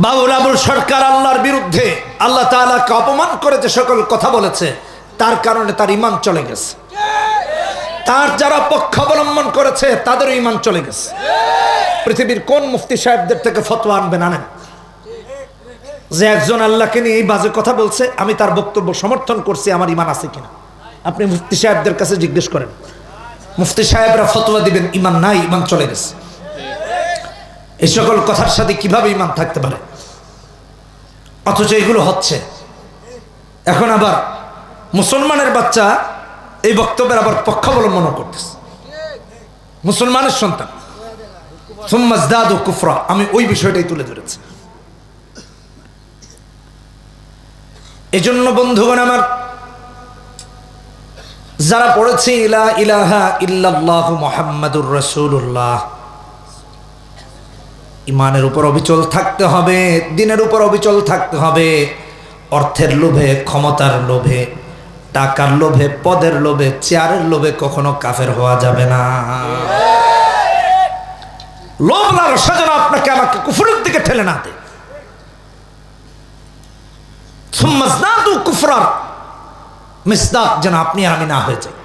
বাবুল আবুল সরকার আল্লাহর বিরুদ্ধে আল্লাহ তাআলাকে অপমান করে যে সকল কথা বলেছে তার কারণে তার ঈমান চলে গেছে। তার যারা পক্ষ অবলম্বন করেছে তাদেরও ঈমান চলে গেছে। পৃথিবীর কোন মুফতি সাহেবদের থেকে ফতোয়া আনবেন? আনেন যে একজন আল্লাহকে নিয়ে এই বাজে কথা বলছে, আমি তার বক্তব্য সমর্থন করছি, আমার ঈমান আছে কিনা? আপনি মুফতি সাহেবদের কাছে জিজ্ঞেস করেন, মুফতি সাহেবরা ফতোয়া দিবেন ঈমান নাই, ঈমান চলে গেছে। এই সকল কথার সাথে কিভাবে ঈমান থাকতে পারে? অথচ এগুলো হচ্ছে। এখন আবার মুসলমানের বাচ্চা এই বক্তব্যের আবার পক্ষ অবলম্বন করতেছে। মুসলমানের সন্তান সুম্মা ইজদাদু কুফরা, আমি ওই বিষয়টাই তুলে ধরেছি। এজন্য বন্ধুগণ আমার, যারা পড়েছে লা ইলাহা ইল্লাল্লাহু মুহাম্মাদুর রাসূলুল্লাহ, ইমানের উপর অবিচল থাকতে হবে, দ্বীনের উপর অবিচল থাকতে হবে। অর্থের লোভে, ক্ষমতার লোভে, টাকার লোভে, পদের লোভে, চেয়ারের লোভে কখনো কাফের হওয়া যাবে না। লোভ লালসা যেন আপনাকে আমাকে কুফরের দিকে ঠেলে না দেয়। সুম্মা ইজদাদু কুফরার মিসদাক যেন আপনি আর আমি না হয়ে যাই,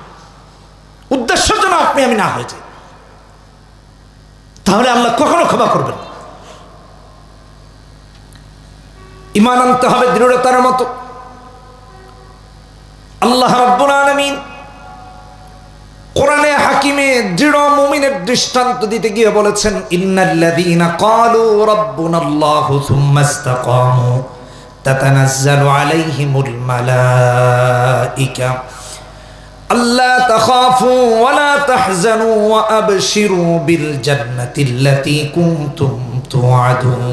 উদ্দেশ্য যেন আপনি আমি না হয়ে যাই, তাহলে আল্লাহ কখনো ক্ষমা করবেন না। ঈমান আনতে হবে দৃঢ়তার মতো। আল্লাহ রাব্বুল আলামিন কোরআনে হাকিমে দৃঢ় মুমিনের দৃষ্টান্ত দিতে গিয়ে বলেছেন, ইন্নাল্লাযীনা ক্বালু রাব্বুনাল্লাহু সুম্মা ইসতাকামু তাতানাজ্জালু আলাইহিমুল মালাঈকা আল্লা তাখাফু ওয়া লা তাহজানু ওয়া আবশিরু বিল জান্নাতিল্লাতী কুনতুম তুআদুন।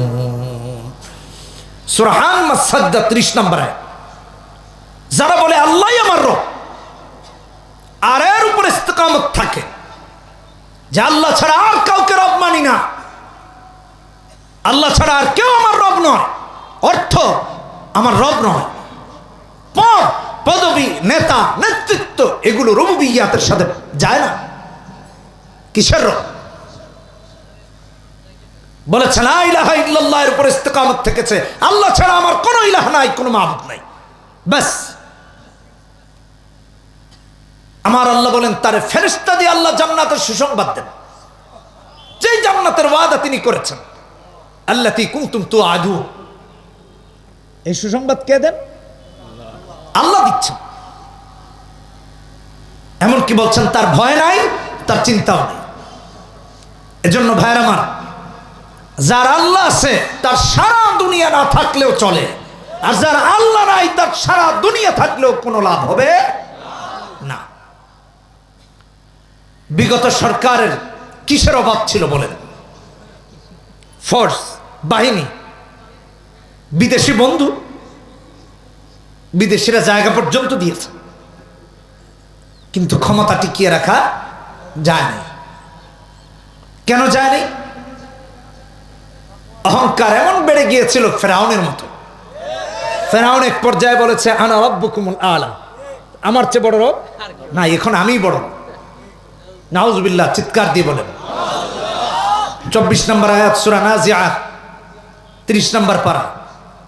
সূরা আন-নাসর 30 নম্বর আয়াত। যারা বলে আল্লাহই আমার রব, আর এর উপর ইস্তেকামত থাকে যে আল্লাহ ছাড়া আর কাউকে রব মানি না, আল্লাহ ছাড়া আর কেউ আমার রব নয়, অর্থ আমার রব নয়, পদ, পদবী, নেতা, নেতৃত্ব এগুলো রুবুবিয়্যাতের সাথে যায় না। কিসের রব? বলেছেন লা ইলাহা ইল্লাল্লাহ এর উপর ইস্তেকামত থেকেছে, আল্লাহ ছাড়া আমার কোনো ইলাহ নাই, কোনো মাবুদ নাই, বাস। আমার আল্লাহ বলেন তারে ফেরেশতা দিয়ে আল্লাহ জান্নাতের সুসংবাদ দেন, যেই জান্নাতের ওয়াদা তিনি করেছেন, আল্লাতী কুনতুম তুআদুন। এই সুসংবাদ কে দেন? আল্লাহ দিচ্ছেন। এমন কি বলছেন তার ভয় নাই, তার চিন্তাও নেই। এজন্য ভাইরা আমার, যার আল্লাহ আছে তার সারা দুনিয়া না থাকলেও চলে, আর যার আল্লাহ নাই তার সারা দুনিয়া থাকলেও কোনো লাভ হবে না। বিগত সরকারের কিসের অভাব ছিল বলেন? ফোর্স, বাহিনী, বিদেশি বন্ধু, বিদেশিরা জায়গা পর্যন্ত দিয়েছে, কিন্তু ক্ষমতা টিকিয়ে রাখা যায় নাই। কেন যায় নাই? অহংকার এমন বেড়ে গিয়েছিল ফেরাউনের মতো। ফেরাউন এক পর্যায়ে বলেছে আনা রাব্বুকুমুল আলা, আমার চেয়ে বড় রব নাই, এখন আমিই বড়। নাউজুবিল্লাহ, চিৎকার দিয়ে বলেন। 24 নম্বর আয়াত সূরা নাজিআত 30 নম্বর পারা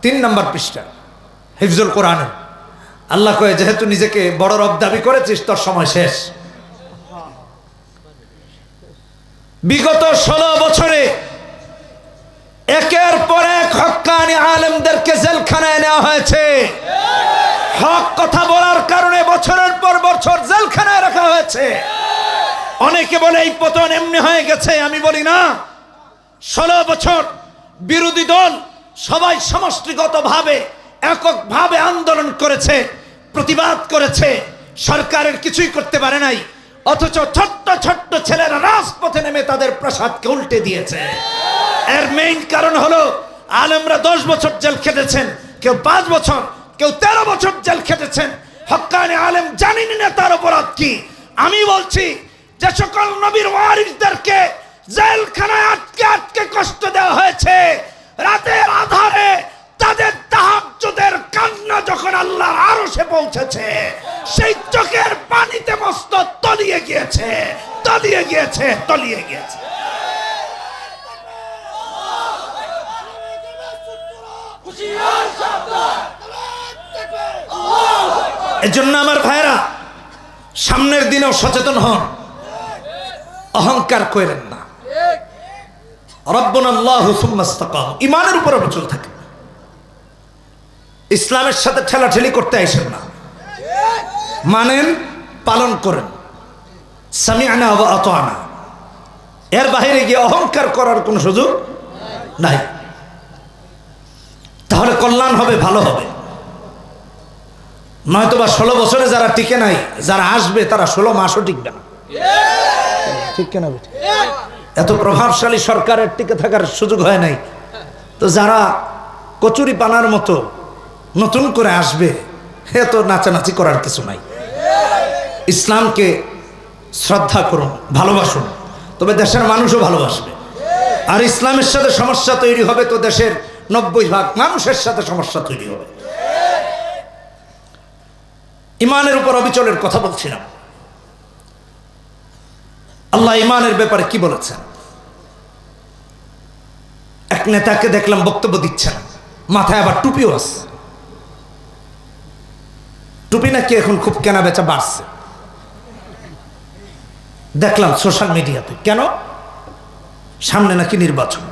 3 নম্বর পৃষ্ঠা হিফজুল কোরআন। আল্লাহ কয়ে, যেহেতু নিজেকে বড় রব দাবি করেছিস তোর সময় শেষ। বিগত 16 বছরে একের পর এক হক্কানি আলেমদেরকে জেলখানায় নেওয়া হয়েছে। হক কথা বলার কারণে বছরের পর বছর জেলখানায় রাখা হয়েছে। অনেকে বলে এই পতন এমনি হয়ে গেছে, আমি বলি না। 16 বছর বিরোধী দল সবাই সমষ্টিগতভাবে, এককভাবে আন্দোলন করেছে, প্রতিবাদ করেছে, সরকারের কিছুই করতে পারে নাই। অথচ ছোট্ট ছোট্ট ছেলেরা রাজপথে নেমে তাদের প্রাসাদকে উল্টে দিয়েছে। এর মেইন কারণ হলো আলেমরা 10 বছর জেল খেটেছেন, কেউ 5 বছর, কেউ 13 বছর জেল খেটেছেন। হক্কানি আলেম জানেন না তার অপরাধ কি। আমি বলছি, যে সকল নবীর ওয়ারিসদেরকে জেলখানায় আটকে আটকে কষ্ট দেওয়া হয়েছে, রাতের আধারে তাদের তাহাজ্জুদের কান্না যখন আল্লাহর আরশে পৌঁছেছে, সেই চোখের পানিতে মস্ত তলিয়ে গিয়েছে, তলিয়ে গিয়েছে, তলিয়ে গিয়েছে। এজন্য আমার ভাইরা সামনের দিনেও সচেতন হন, অহংকার করেন না। রব্বুনা আল্লাহু সুম্মা ইসতাকামু, ঈমানের উপর অচল থাকেন। ইসলামের সাথে ঠেলাঠেলি করতে আইসেন না, মানেন, পালন করেন। সামি'না ওয়া আতা'না, এর বাইরে গিয়ে অহংকার করার কোনো সুযোগ নাই। তাহলে কল্যাণ হবে, ভালো হবে। নয়তোবা 16 বছরে যারা টিকে নাই, যারা আসবে তারা 16 মাসও টিকবে না। ঠিক কেনা বেটি? এত প্রভাবশালী সরকারের টিকে থাকার সুযোগ হয় নাই, তো যারা কচুরি পানার মতো নতুন করে আসবে, এত নাচানাচি করার কিছু নাই। ইসলামকে শ্রদ্ধা করুন, ভালোবাসুন, তবে দেশের মানুষও ভালোবাসবে। আর ইসলামের সাথে সমস্যা তৈরি হবে তো দেশের 90% মানুষের সাথে সমস্যা তৈরি হবে। ইমানের উপর অবিচলের কথা বলছিলাম। আল্লাহ ইমানের ব্যাপারে কি বলেছেন? এক নেতাকে দেখলাম বক্তব্য দিচ্ছেন, মাথায় আবার টুপিও আছে। টুপি নাকি এখন খুব কেনা বেচা বাড়ছে, দেখলাম সোশ্যাল মিডিয়াতে। কেন? সামনে নাকি নির্বাচন।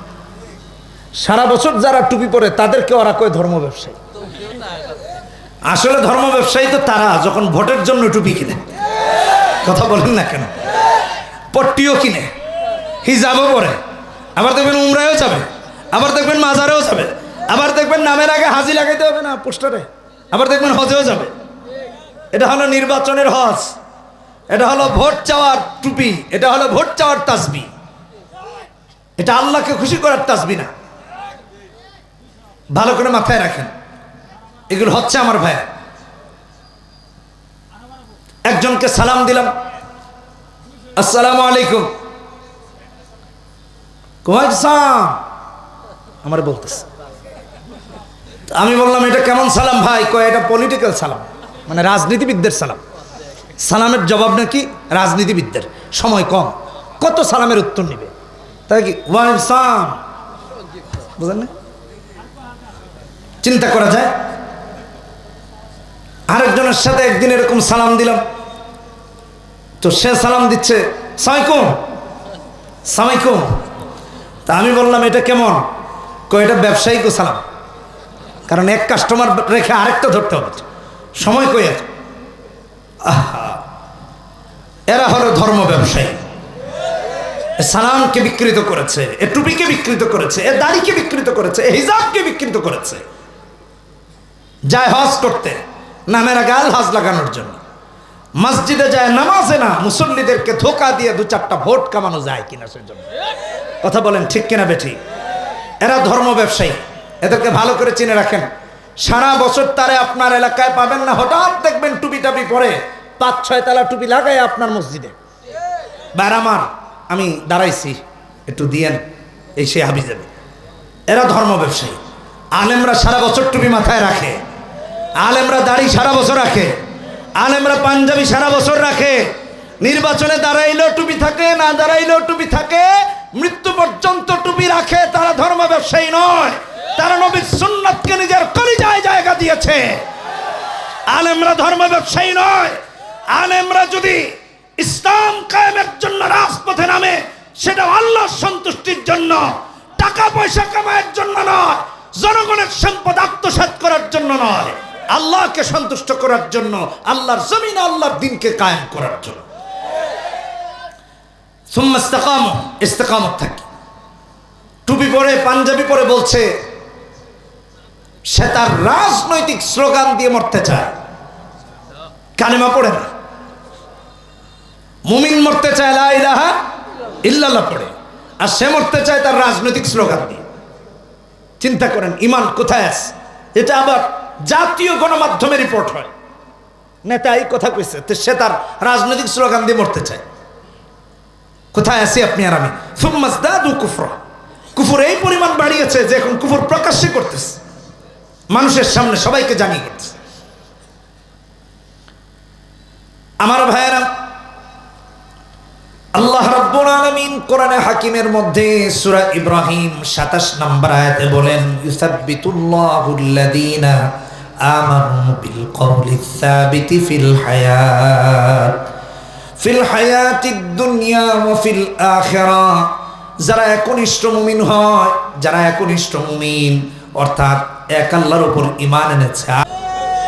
সারা বছর যারা টুপি পরে তাদেরকে ওরা কয় ধর্ম ব্যবসায়ী। আসলে ধর্ম ব্যবসায়ী তো তারা যখন ভোটের জন্য টুপি কিনে। কথা বলেন না কেন? পট্টিও কিনে, হিজাবও পরে, আবার দেখবেন উমরায়ও যাবে, আবার দেখবেন মাজারেও যাবে, আবার দেখবেন নামের আগে হাজি লাগাইতে হবে না পোস্টারে, আবার দেখবেন হজেও যাবে। এটা হলো নির্বাচনের হজ, এটা হলো ভোট চাওয়ার টুপি, এটা হলো ভোট চাওয়ার তাসবি। এটা আল্লাহকে খুশি করার তাসবি না। ভালো করে মাথায় রাখেন, এগুলো হচ্ছে আমার ভাই। একজনকে সালাম দিলাম, আসসালামু আলাইকুম। আমার বলতেছে, আমি বললাম এটা কেমন সালাম ভাই? কয় এটা পলিটিক্যাল সালাম, মানে রাজনীতিবিদদের সালাম। সালামের জবাব নাকি রাজনীতিবিদদের, সময় কম, কত সালামের উত্তর নিবে, তাই কি? ওয়ালাইকুম সালাম, বুঝলেন না? চিন্তা করা যায়। আরেকজনের সাথে একদিন এরকম সালাম দিলাম, তো সে সালাম দিচ্ছে সালামালাইকুম সালামালাইকুম। তা আমি বললাম এটা কেমন? কয় এটা ব্যবসায়িক সালাম, কারণ এক কাস্টমার রেখে আরেকটা ধরতে হবে, সময় কই আছে। এরা হলো ধর্ম ব্যবসায়ী। সালামকে বিকৃত করেছে, এ টুপিকে বিকৃত করেছে, এ দাড়িকে বিকৃত করেছে, এ হিজাবকে বিকৃত করেছে। যায় হজ করতে, নামের আগে আল হজ লাগানোর জন্য। মসজিদে যায় নামাজে না, মুসল্লিদেরকে ধোকা দিয়ে 2-4টা ভোট কামানো যায় কিনা সেজন্য। কথা বলেন ঠিক কিনা বেঠি? এরা ধর্ম ব্যবসায়ী, এদেরকে ভালো করে চিনে রাখেন। সারা বছর তারে আপনার এলাকায় পাবেন না, হঠাৎ দেখবেন টুপি টাপি পরে 5-6 তালা টুপি লাগায় আপনার মসজিদে। বার আমার, আমি দাঁড়াইছি, একটু দিয়েন, এই সে হাবি যাবে। এরা ধর্ম ব্যবসায়ী। আলেমরা সারা বছর টুপি মাথায় রাখে, আলেমরা দাড়ি সারা বছর রাখে, আলেমরা পাঞ্জাবি সারা বছর রাখে। নির্বাচনে দাঁড়াইলেও টুপি থাকে, না দাঁড়াইলেও টুপি থাকে, মৃত্যু পর্যন্ত টুপি রাখে। তারা ধর্ম ব্যবসায়ী নয়, তারা নবীর সুন্নাতকে নিজের কলিজায় জায়গা দিয়েছে। আলেমরা ধর্ম ব্যবসায়ী নয়। আলেমরা যদি ইসলাম কায়েমের জন্য রাজপথে নামে, সেটা আল্লাহর সন্তুষ্টির জন্য, টাকা পয়সা কামানোর জন্য নয়, জনগণের সম্পদ আত্মসাৎ করার জন্য নয়, আল্লাহকে সন্তুষ্ট করার জন্য, আল্লাহর জমিনে আল্লাহর দ্বীনকে কায়েম করার জন্য। সুম্মা ইসতাকামু, ইস্তেকামত থাকে। টুপি পরে পাঞ্জাবি পরে বলছে সে তার রাজনৈতিক স্লোগান দিয়ে মরতে চায়, কালেমা পড়ে না। মুমিন মরতে চায় লা ইলাহা ইল্লাল্লাহ পড়ে, আর সে মরতে চায় তার রাজনৈতিক স্লোগান দিয়ে। চিন্তা করেন ইমান কোথায় আছে? এটা আবার জাতীয় গণমাধ্যমে রিপোর্ট হয়, নেতা এই কথা কইছে, তো সে তার রাজনৈতিক স্লোগান দিয়ে মরতে চায়। কোথায় আছি আপনি আর আমি? সুম্মাজদাদু কুফরা, কুফর এই পরিমাণ বাড়িয়েছে যে এখন কুফর প্রকাশ্যে করতেছে, মানুষের সামনে সবাইকে জানিয়ে করতেছে। আমার ভাইয়েরা, আল্লাহ রাব্বুল আলামিন কোরআনে হাকিমের মধ্যে সূরা ইব্রাহিম 27 নম্বর আয়াতে বলেন, ইউসাব্বিতুল্লাহুল্লাযীনা আমানু বিল কওলিস সাবিতি ফিল হায়াতিদ দুনিয়া ওয়া ফিল আখিরাহ। যারা একনিষ্ঠ মুমিন হয়, যারা একনিষ্ঠ মুমিন অর্থাৎ এক আল্লাহর উপর ঈমান এনেছে,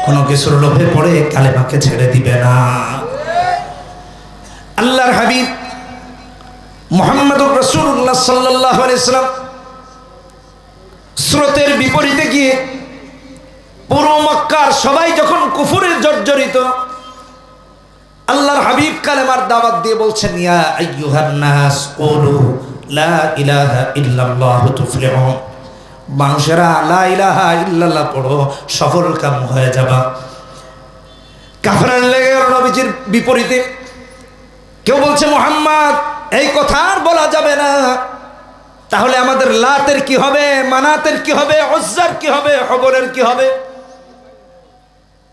কোনো কিছুর লোভে পড়ে কালেমাকে ছেড়ে দিবে না। আল্লাহর হাবিব মুহাম্মদুর রাসূলুল্লাহ সাল্লাল্লাহু আলাইহি ওয়াসাল্লাম স্রোতের বিপরীতে গিয়ে পুরো মক্কার সবাই যখন কুফুরে জর্জরিত, আল্লাহর হাবিব কালেমার দাওয়াত দিয়ে বলছেন, ইয়া আইয়ুহান নাস কুলু লা ইলাহা ইল্লাল্লাহু তুফলিহুন। মানুষেরা লা ইলাহা ইল্লাল্লাহ পড়ো, সফল কাম হয়ে যাবা। কাফেররা লেগে গেল নবীজির বিপরীতে। কেউ বলছে, মুহাম্মদ এই কথা আর বলা যাবে না, তাহলে আমাদের লাতের কি হবে, মানাতের কি হবে, উজ্জার কি হবে, হবলের কি হবে?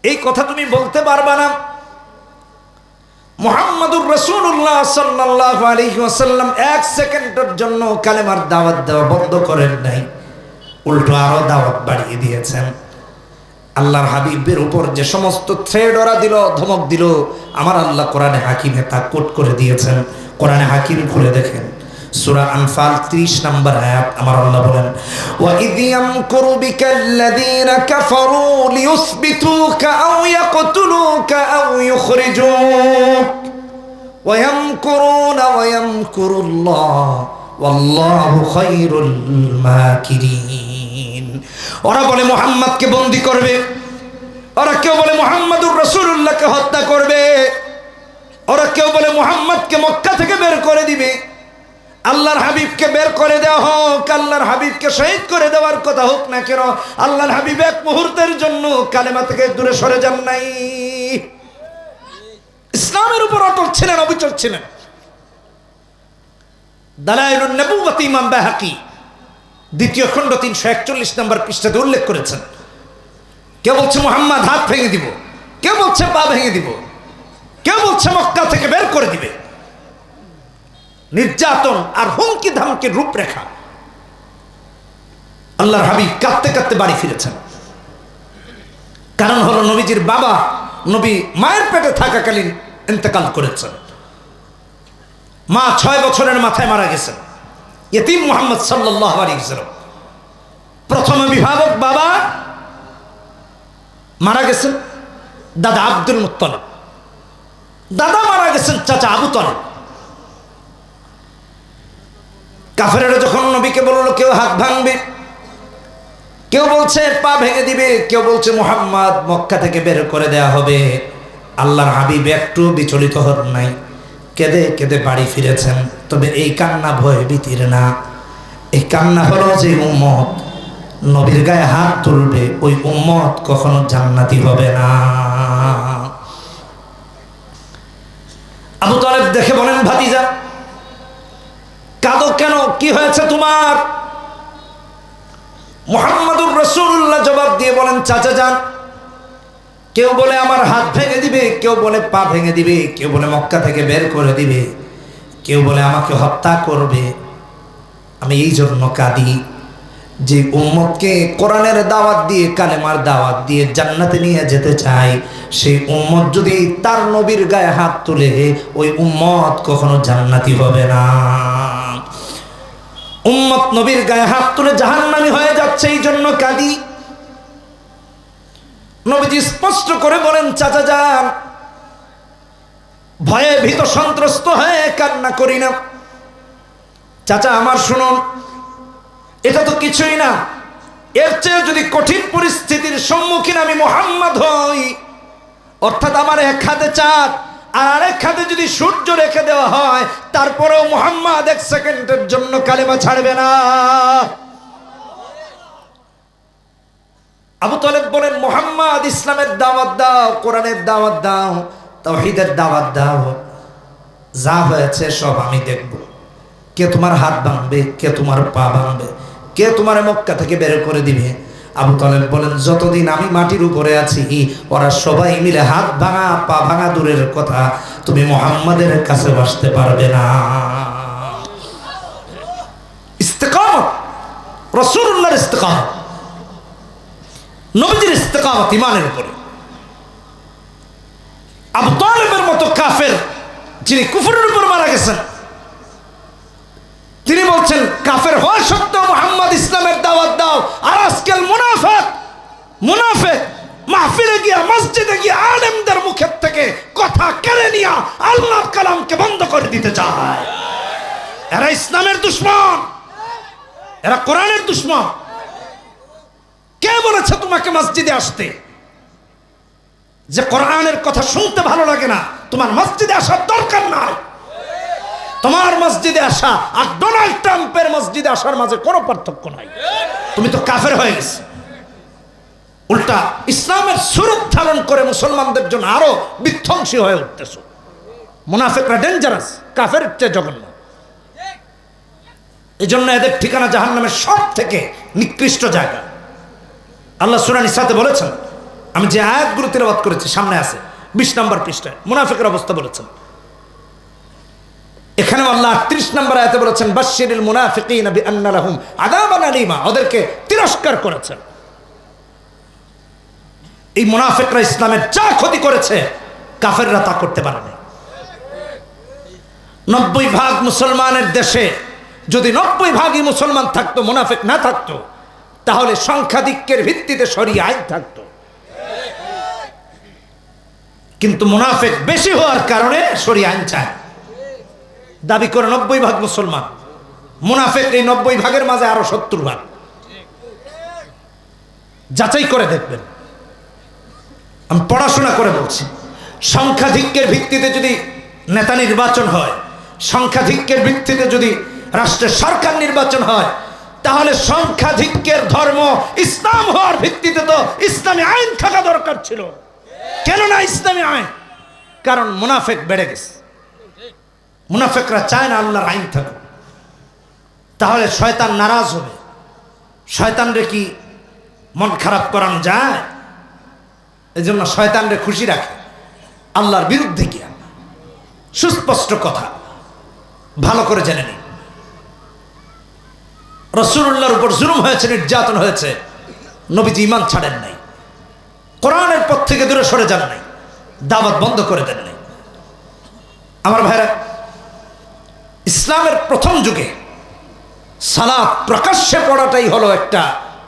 এই কথা তুমি বলতে পারবা না। মুহাম্মদুর রাসূলুল্লাহ সাল্লাল্লাহু আলাইহি ওয়াসাল্লাম এক সেকেন্ডের জন্য কালেমার দাওয়াত দেওয়া বন্ধ করেন নাই, উল্টো আরো দাওয়াত বাড়িয়ে দিয়েছেন। আল্লাহর হাবিবের উপর যে সমস্ত থ্রেড ওরা দিল, ধমক দিল, আমার আল্লাহ কোরআনে হাকিমে তা কোট করে দিয়েছেন। কোরআনে হাকিম খুলে দেখেন, সূরা আনফাল 30 নম্বর আয়াত। আমার আল্লাহ বলেন, ওয়া ইয ইয়ামকুরু বিকাল্লাযীনা কাফারু লিয়ুসবিতুকা আও ইয়াকতুলুকা আও ইউখরিজুক ওয়া ইয়ামকুরুনা ওয়া ইয়ামকুরুল্লাহ ওয়াল্লাহু খায়রুল মাকিরিন। ওরা বলে মুহাম্মদকে বন্দী করবে, ওরা কেউ বলে মুহাম্মদুর রাসূলুল্লাহকে হত্যা করবে, ওরা কেউ বলে মুহাম্মদকে মক্কা থেকে বের করে দিবে। আল্লাহর হাবিবকে বের করে দেওয়া হোক, আল্লাহর হাবিবকে শহীদ করে দেওয়ার কথা হোক না কেন, আল্লাহর হাবিব এক মুহূর্তের জন্য কালেমা থেকে দূরে সরে যান নাই। ইসলামের উপর অটল ছিলেন, অবিচল ছিলেন। দালাইলুন নবুওয়াত ইমাম বাইহাকি দ্বিতীয় খণ্ড 341 নম্বর পৃষ্ঠাতে উল্লেখ করেছেন। কেউ বলছে মুহাম্মদ হাত ভেঙে দিব, কেউ বলছে পা ভেঙে দিব, কেউ বলছে মক্কা থেকে বের করে দিবে। নির্যাতন আর হুমকি ধামকির রূপরেখা। আল্লাহর হাবিব কাঁদতে কাঁদতে বাড়ি ফিরেছেন। কারণ হলো নবীজির বাবা নবী মায়ের পেটে থাকাকালীন ইন্তেকাল করেছেন। মা 6 বছরের মাথায় মারা গেছেন। ইতিম মুহাম্মদ সাল্লাল্লাহু আলাইহি ওয়াসাল্লাম প্রথম অভিভাবক বাবা মারা গেছেন, দাদা আব্দুল মুত্তালিব। দাদা মারা গেছেন চাচা আবু তালেব। কাফেরেরা যখন নবীকে বলল কেউ হাত ভাঙবে, কেউ বলছে পা ভেঙে দিবে, কেউ বলছে মুহাম্মদ মক্কা থেকে বের করে দেয়া হবে, আল্লাহর হাবিব একটু বিচলিত হন নাই, কেঁদে কেঁদে বাড়ি ফিরেছেন। তবে এই কান্না ভয় ভীতির না, এই কান্না হলো যে উম্মত নবীর গায়ে হাত তুলবে, ওই উম্মত কখনো জান্নাতি হবে না। আবু তালেব দেখে বলেন, ভাতিজা কাঁদো কেন, কি হয়েছে তোমার? মুহাম্মদুর রাসূলুল্লাহ জবাব দিয়ে বলেন, চাচা যান, কেউ বলে আমার হাত ভেঙে দিবে, কেউ বলে পা ভেঙে দিবে, কেউ বলে মক্কা থেকে বের করে দিবে, কেউ বলে আমাকে হত্যা করবে। আমি এই জন্য কাঁদি যে উম্মতকে কোরআনের দাওয়াত দিয়ে, কালেমার দাওয়াত দিয়ে জান্নাতে নিয়ে যেতে চাই। সেই উম্মত যদি তার নবীর গায়ে হাত তুলে, ওই উম্মত কখনো জান্নাতি হবে না। উম্মত নবীর গায়ে হাত তুলে জাহান্নামী হয়ে যাচ্ছে, এই জন্য কাঁদি। নবীজি স্পষ্ট করে বলেন, চাচা যান, ভয়ে ভীত সন্ত্রস্ত হয়ে কান্না করি না। চাচা আমার শুনুন, এটা তো কিছুই না, এর চেয়ে যদি কঠিন পরিস্থিতির সম্মুখীন আমি মুহাম্মদ হই, অর্থাৎ আমার এক হাতে চাঁদ আর আরেক হাতে যদি সূর্য রেখে দেওয়া হয়, তারপরেও মুহাম্মদ 1 সেকেন্ডের জন্য কালেমা ছাড়বে না। আবু তালেব বলেন, মুহাম্মদ ইসলামের দাওয়াত দাও, কোরআনের দাওয়াত দাও, তাওহীদের দাওয়াত দাও, যা হয়েছে সব আমি দেখব। কে তোমার হাত ভাঙবে, কে তোমার পা ভাঙবে, কে তোমার মক্কা থেকে বের করে দিবে। আবু তালেব বলেন, যতদিন আমি মাটির উপরে আছি, ওরা সবাই মিলে হাত ভাঙা পা ভাঙা দূরের কথা, তুমি মুহাম্মাদের কাছে আসতে পারবে না। ইস্তেকামত, রাসূলুল্লাহর ইস্তেকামত। নবীজির ইস্তেকামত ঈমানের উপরে। আবু তালেবের মতো কাফের যিনি কুফরের উপর মারা গেছেন, তিনি বলছেন কাফের হওয়া সত্ত্বেও মুহাম্মদ ইসলামের দাওয়াত দাও। আর আজকাল মুনাফিক মাহফিলে গিয়া মসজিদে গিয়া আলেমদের মুখের থেকে কথা কেড়ে নিয়া আল্লাহর কালামকে বন্ধ করে দিতে চায়। এরা ইসলামের দুশমন, এরা কোরআনের দুশমন। কে বলেছে তোমাকে মসজিদে আসতে? যে কোরআনের কথা শুনতে ভালো লাগে না, তোমার মসজিদে আসার দরকার নাই। তোমার মসজিদে আসা আর ডোনাল্ড ট্রাম্পের মসজিদে আসার মাঝে কোনো পার্থক্য নাই। তুমি তো কাফের হয়ে গেছো। উল্টা ইসলামের সুরত ধারণ করে মুসলমানদের জন্য আরো বিধ্বংসী হয়ে উঠতেছো। মুনাফিকরা ডেঞ্জারাস, কাফের চেয়ে জঘন্য। এই জন্য এদের ঠিকানা জাহান্নামের সব থেকে নিকৃষ্ট জায়গা। আল্লাহ সূরা নিসাতে বলেছেন, আমি যে আয়াতগুলো তিলাওয়াত করেছি সামনে আছে 20 নম্বর পৃষ্ঠায় মুনাফিকের অবস্থা বলেছেন। এখানে আল্লাহ 38 নম্বর আয়াতে বলেছেন, বাশশিরিল মুনাফিকিনা বিআন্না লাহুম আযাবান আলীমা। ওদেরকে তিরস্কার করেছেন। এই মুনাফিকরা ইসলামের যা ক্ষতি করেছে কাফেররা তা করতে পারে না। 90% মুসলমানের দেশে যদি 90% মুসলমান থাকতো, মুনাফিক না থাকতো, তাহলে সংখ্যাধিক্যের ভিত্তিতে শরিয়া আইন থাকতো। কিন্তু মুনাফিক বেশি হওয়ার কারণে শরিয়া আইন চায়। দাবি করে 90% মুসলমান, মুনাফিক এই 90%-এর মাঝে আরো 70%। যাচাই করে দেখবেন, আমি পড়াশোনা করে বলছি। সংখ্যাধিক্যের ভিত্তিতে যদি নেতা নির্বাচন হয়, সংখ্যাধিক্যের ভিত্তিতে যদি রাষ্ট্রের সরকার নির্বাচন হয়, তাহলে সংখ্যাধিক্যের ধর্ম ইসলাম হওয়ার ভিত্তিতে তো ইসলামী আইন থাকা দরকার ছিল। কেন না ইসলামী আইন? কারণ মুনাফিক বেড়ে গেছে। মুনাফিকরা চায় না আল্লাহর আইন থাকুক, তাহলে শয়তান নারাজ হবে। শয়তানরে কি মন খারাপ করানো যায়? এই জন্য শয়তানরে খুশি রাখে আল্লাহর বিরুদ্ধে গিয়া। সুস্পষ্ট কথা, ভালো করে জেনে নিন। রাসূলুল্লাহর উপর জুলুম হয়েছে, নির্যাতন হয়েছে, নবীজি ঈমান ছাড়েন নাই, কোরআনের পথ থেকে দূরে সরে যান নাই, দাওয়াত বন্ধ করে দেন নাই। আমার ভাইরা, ইসলামের প্রথম যুগে সালাত প্রকাশ্যে পড়াটাই হলো একটা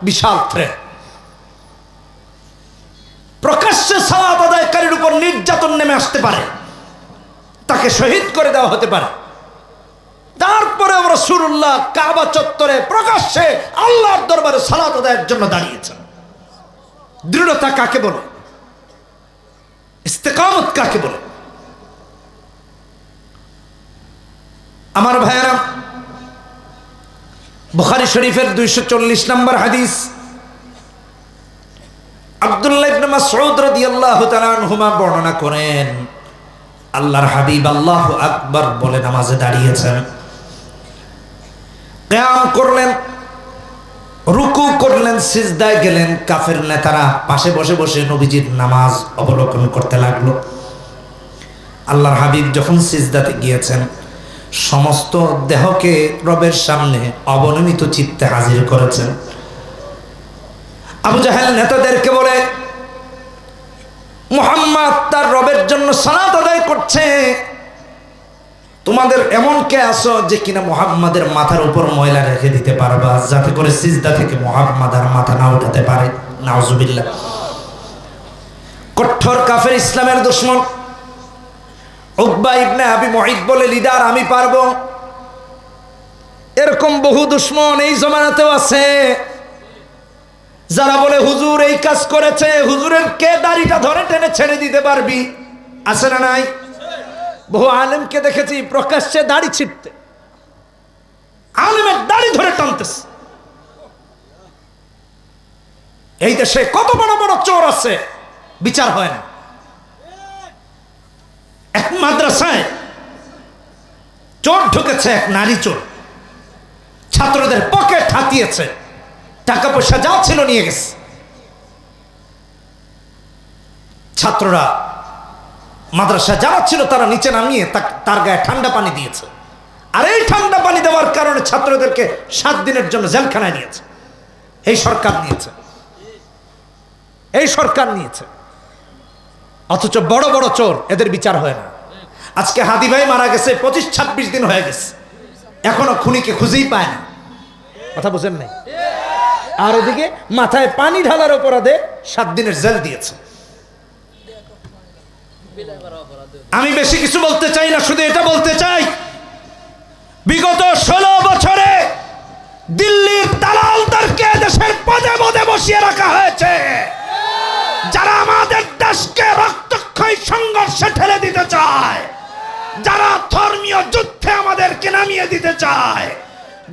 বিশাল থ্রেট। প্রকাশ্যে সালাত আদায়কারীর উপর নির্যাতন নেমে আসতে পারে, তাকে শহীদ করে দেওয়া হতে পারে। তারপরে রাসূলুল্লাহ কাবা চত্বরে প্রকাশ্যে আল্লাহর দরবারে সালাত আদায়ের জন্য দাঁড়িয়েছেন। দৃঢ়তা কাকে বলে? ইস্তেকামত কাকে বলে? আমার ভাইয়েরা, বুখারী শরীফের 240 নম্বর হাদিস, আব্দুল্লাহ ইবনে মাসউদ রাদিয়াল্লাহু তাআলা আনহুমা বর্ণনা করেন, আল্লাহর হাবিব আল্লাহু আকবার বলে নামাজে দাঁড়িয়েছেন, কিয়াম করলেন, রুকু করলেন, সিজদায় গেলেন। কাফের নেতারা পাশে বসে বসে নবীজির নামাজ অবলোকন করতে লাগলো। আল্লাহর হাবিব যখন সিজদাতে গিয়েছেন, সমস্ত দেহকে রবের সামনে অবনমিত চিত্তে হাজির করেছেন। আবু জাহেল নেতাদেরকে বলে, মুহাম্মদ তার রবের জন্য সালাত আদায় করছে, তোমাদের এমন কে আছো যে কিনা মুহাম্মাদের মাথার উপর ময়লা রেখে দিতে পারবা, যাতে করে সিজদা থেকে মুহাম্মদ আর মাথা না উঠাতে পারে? নাউজুবিল্লাহ। কঠোর কাফের, ইসলামের দুশমন। উকবা ইবনে আবি মুঈত বলে, লিডার আমি পারবো। এরকম বহু দুশমন এই জমানাতেও আছে, যারা বলে হুজুর এই কাজ করেছে, হুজুরের কে দাড়িটা ধরে টেনে ছেড়ে দিতে পারবি? আছে না নাই? বহু আলেমকে দেখেছি প্রকাশ্যে দাড়ি ছিঁড়তে, আলেমের দাড়ি ধরে টানতেছে। এই দেশে কত বড় বড় চোর আছে, বিচার হয় না। এক মাদ্রাসায় চোর ঢুকেছে, এক নারী চোর, ছাত্রদের পকেট হাতিয়েছে, টাকা পয়সা যা ছিল নিয়ে গেছে। ছাত্ররা মাদ্রাসা যারা ছিল তারা নিচে নামিয়ে তার গায়ে ঠান্ডা পানি দিয়েছে, আর এই ঠান্ডা পানি দেওয়ার কারণে ছাত্রদেরকে 7 দিনের জন্য জেলখানায় নিয়েছে। এই সরকার নিয়েছে। এই সরকার নিয়েছে। অথচ বড় বড় চোর, এদের বিচার হয় না। আজকে হাদি ভাই মারা গেছে 25-26 দিন হয়ে গেছে, এখনো খুনিকে খুঁজেই পায় না। কথা বুঝেন নাই? আর ওদিকে মাথায় পানি ঢালার অপরাধে 7 দিনের জেল দিয়েছে। আমি বেশি কিছু বলতে চাই না, শুধু এটা বলতে চাই, বিগত 16 বছরে দিল্লির দালালদেরকে দেশের পদে পদে বসিয়ে রাখা হয়েছে, যারা আমাদের দেশকে রক্তক্ষয়ী সংঘর্ষে ঠেলে দিতে চায়, যারা ধর্মীয় যুদ্ধে আমাদেরকে নামিয়ে দিতে চায়,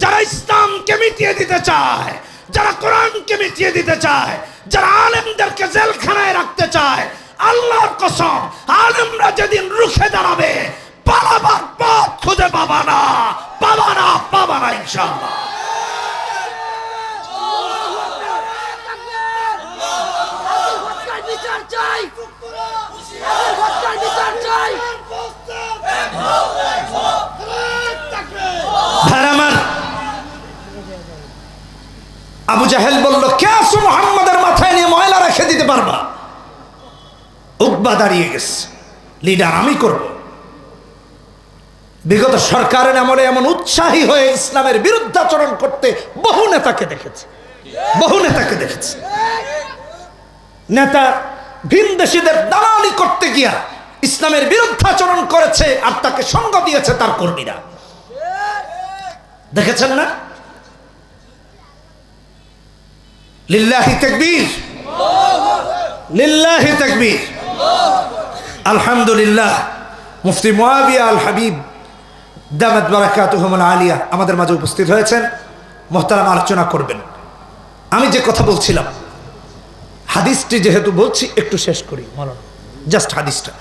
যারা ইসলামকে মিটিয়ে দিতে চায়, যারা কোরআনকে মিটিয়ে দিতে চায়, যারা আলেমদেরকে জেলখানায় রাখতে চায়, আল্লাহর কসম আলেমরা যেদিন রুখে দাঁড়াবে, পালাবার পথ খুঁজে পাবা না, পাবা না, পাবা না ইনশাআল্লাহ। আবু জাহেল বলল, কে আছো মুহাম্মাদের মাথায় নিয়ে ময়লা রেখে দিতে পারবা? উকবা দাঁড়িয়ে গেছে, লিডার আমি করব। বিগত সরকারের আমলে এমন উৎসাহী হয়ে ইসলামের বিরুদ্ধাচরণ করতে বহু নেতাকে দেখেছে, বহু নেতাকে দেখেছে। নেতা ভিনদেশীদের দালালি করতে গিয়া ইসলামের বিরুদ্ধাচরণ করেছে, আর তাকে সঙ্গ দিয়েছে তার কর্মীরা। দেখেছেন না? লিল্লাহি তাকবীর, লিল্লাহি তাকবীর। আলহামদুলিল্লাহ, মুফতি মুআবিয়া আল হাবিব দামাত বারাকাতুহুমুল আলিয়া আমাদের মাঝে উপস্থিত হয়েছেন, মুহতারাম আলোচনা করবেন। আমি যে কথা বলছিলাম, হাদিসটি যেহেতু বলছি একটু শেষ করি, জাস্ট হাদিসটা।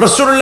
রাসূলুল্লাহ